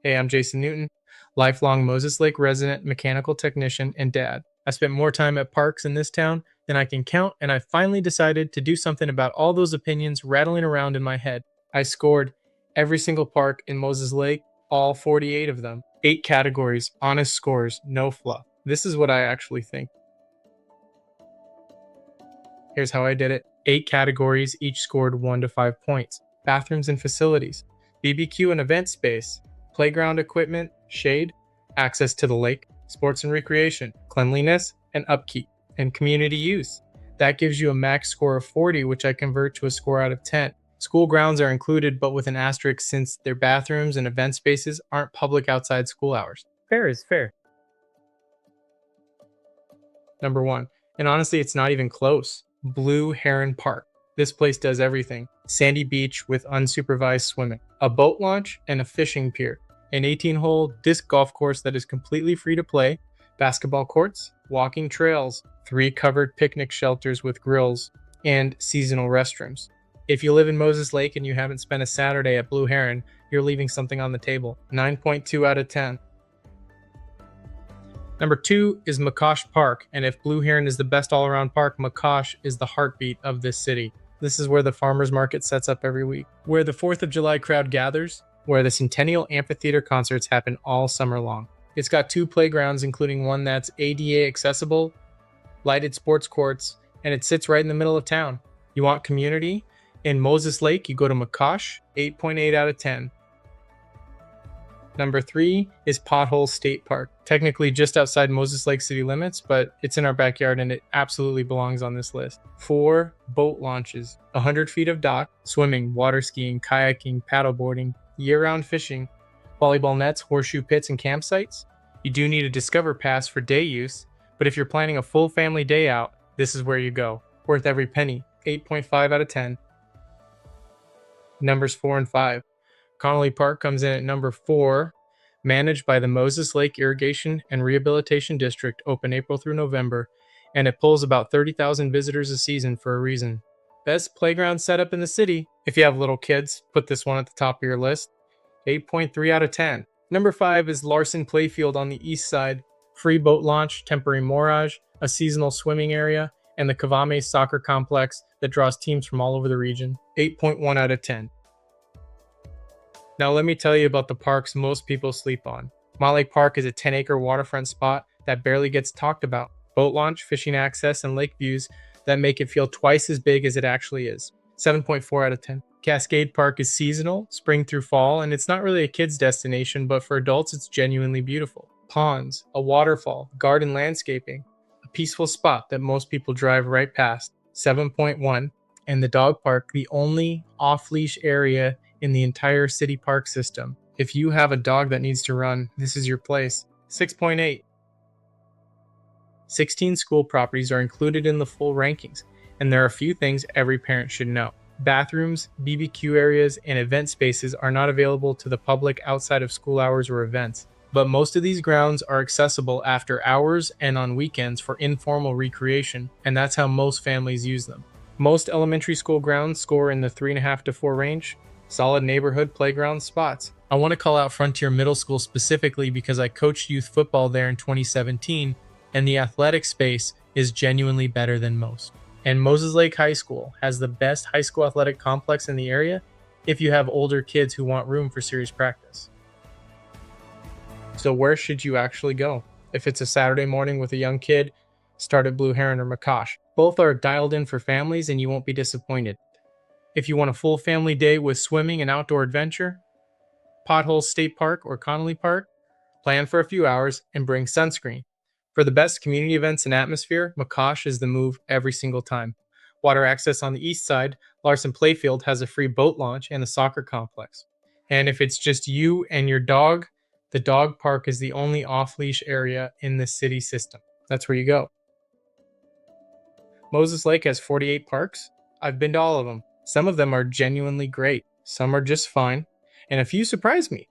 Hey, I'm Jason Newton, lifelong Moses Lake resident, mechanical technician, and dad. I spent more time at parks in this town than I can count, and I finally decided to do something about all those opinions rattling around in my head. I scored every single park in Moses Lake, all 48 of them. 8 categories, honest scores, no fluff. This is what I actually think. Here's how I did it. 8 categories, each scored 1 to 5 points. Bathrooms and facilities, BBQ and event space, playground equipment, shade, access to the lake, sports and recreation, cleanliness and upkeep, and community use. That gives you a max score of 40, which I convert to a score out of 10. School grounds are included, but with an asterisk since their bathrooms and event spaces aren't public outside school hours. Fair is fair. Number 1, and honestly, it's not even close. Blue Heron Park. This place does everything. Sandy beach with unsupervised swimming, a boat launch, and a fishing pier, an 18-hole disc golf course that is completely free to play, basketball courts, walking trails, 3 covered picnic shelters with grills, and seasonal restrooms. If you live in Moses Lake and you haven't spent a Saturday at Blue Heron, you're leaving something on the table. 9.2 out of 10. Number 2 is McCosh Park, and if Blue Heron is the best all-around park, McCosh is the heartbeat of this city. This is where the farmers market sets up every week, where the 4th of July crowd gathers, where the Centennial Amphitheater concerts happen all summer long. It's got 2 playgrounds, including one that's ADA accessible, lighted sports courts, and it sits right in the middle of town. You want community? In Moses Lake, you go to McCosh, 8.8 out of 10. Number 3 is Potholes State Park. Technically just outside Moses Lake city limits, but it's in our backyard and it absolutely belongs on this list. 4 boat launches, 100 feet of dock, swimming, water skiing, kayaking, paddleboarding, year-round fishing, volleyball nets, horseshoe pits, and campsites. You do need a Discover Pass for day use, but if you're planning a full family day out, this is where you go. Worth every penny, 8.5 out of 10. Numbers 4 and 5. Connelly Park comes in at number 4, managed by the Moses Lake Irrigation and Rehabilitation District, open April through November, and it pulls about 30,000 visitors a season for a reason. Best playground setup in the city. If you have little kids, put this one at the top of your list. 8.3 out of 10. Number 5 is Larson Playfield on the east side. Free boat launch, temporary moorage, a seasonal swimming area, and the Kavame soccer complex that draws teams from all over the region. 8.1 out of 10. Now let me tell you about the parks most people sleep on. Montlake Park is a 10-acre waterfront spot that barely gets talked about. Boat launch, fishing access, and lake views that make it feel twice as big as it actually is. 7.4 out of 10. Cascade Park is seasonal, spring through fall, and it's not really a kid's destination, but for adults it's genuinely beautiful. Ponds, a waterfall, garden landscaping, a peaceful spot that most people drive right past. 7.1. And the dog park, the only off-leash area in the entire city park system. If you have a dog that needs to run, this is your place. 6.8. 16 school properties are included in the full rankings, and there are a few things every parent should know. Bathrooms, BBQ areas, and event spaces are not available to the public outside of school hours or events, but most of these grounds are accessible after hours and on weekends for informal recreation, and that's how most families use them. Most elementary school grounds score in the 3.5 to 4 range. Solid neighborhood playground spots. I want to call out Frontier Middle School specifically because I coached youth football there in 2017, and the athletic space is genuinely better than most. And Moses Lake High School has the best high school athletic complex in the area if you have older kids who want room for serious practice. So where should you actually go? If it's a Saturday morning with a young kid, start at Blue Heron or McCosh. Both are dialed in for families and you won't be disappointed. If you want a full family day with swimming and outdoor adventure, Potholes State Park or Connelly Park, plan for a few hours and bring sunscreen. For the best community events and atmosphere, McCosh is the move every single time. Water access on the east side, Larson Playfield has a free boat launch and a soccer complex. And if it's just you and your dog, the dog park is the only off-leash area in the city system. That's where you go. Moses Lake has 48 parks. I've been to all of them. Some of them are genuinely great. Some are just fine. And a few surprise me.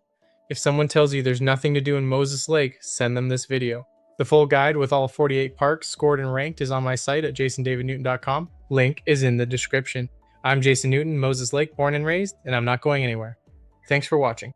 If someone tells you there's nothing to do in Moses Lake, send them this video. The full guide with all 48 parks scored and ranked is on my site at jasondavidnewton.com. Link is in the description. I'm Jason Newton, Moses Lake, born and raised, and I'm not going anywhere. Thanks for watching.